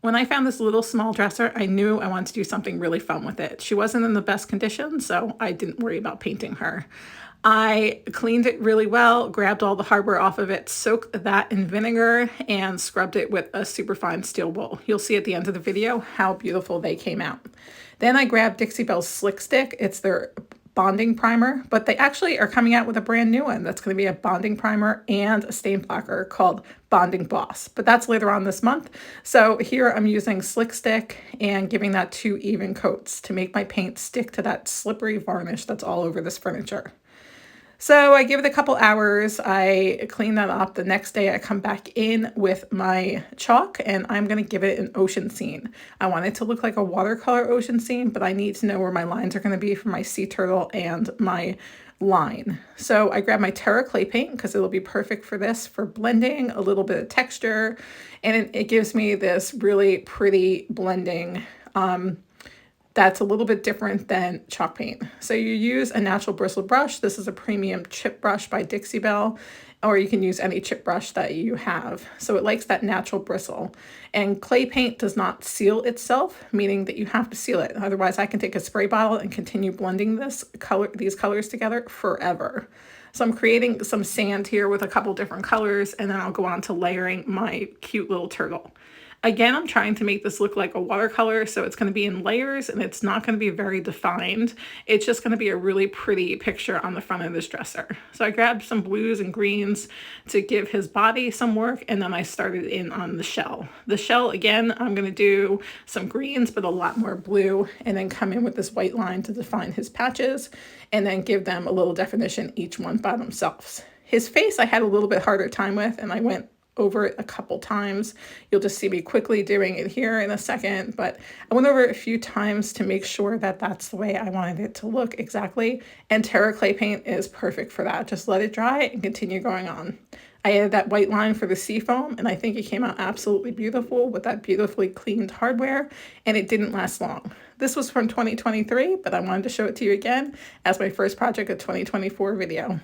When I found this little small dresser, I knew I wanted to do something really fun with it. She wasn't in the best condition, so I didn't worry about painting her. I cleaned it really well, grabbed all the hardware off of it, soaked that in vinegar, and scrubbed it with a superfine steel wool. You'll see at the end of the video how beautiful they came out. Then I grabbed Dixie Belle's Slick Stick. It's their bonding primer, but they actually are coming out with a brand new one that's going to be a bonding primer and a stain blocker called Bonding Boss, but that's later on this month. So here I'm using Slick Stick and giving that 2 even coats to make my paint stick to that slippery varnish that's all over this furniture. So I give it a couple hours, I clean that up. The next day I come back in with my chalk and I'm going to give it an ocean scene. I want it to look like a watercolor ocean scene, but I need to know where my lines are going to be for my sea turtle and my line. So I grab my Terra Clay Paint because it'll be perfect for this, for blending, a little bit of texture, and it gives me this really pretty blending that's a little bit different than chalk paint. So you use a natural bristle brush. This is a premium chip brush by Dixie Belle, or you can use any chip brush that you have. So it likes that natural bristle. And clay paint does not seal itself, meaning that you have to seal it. Otherwise, I can take a spray bottle and continue blending these colors together forever. So I'm creating some sand here with a couple different colors, and then I'll go on to layering my cute little turtle. Again, I'm trying to make this look like a watercolor, so it's going to be in layers and it's not going to be very defined. It's just going to be a really pretty picture on the front of this dresser. So I grabbed some blues and greens to give his body some work, and then I started in on the shell. The shell, again, I'm going to do some greens, but a lot more blue, and then come in with this white line to define his patches, and then give them a little definition, each one by themselves. His face I had a little bit harder time with, and I went over it a couple times. You'll just see me quickly doing it here in a second, but I went over it a few times to make sure that that's the way I wanted it to look exactly. And Terra Clay Paint is perfect for that. Just let it dry and continue going on. I added that white line for the sea foam, and I think it came out absolutely beautiful with that beautifully cleaned hardware, and it didn't last long. This was from 2023, but I wanted to show it to you again as my first project of 2024 video.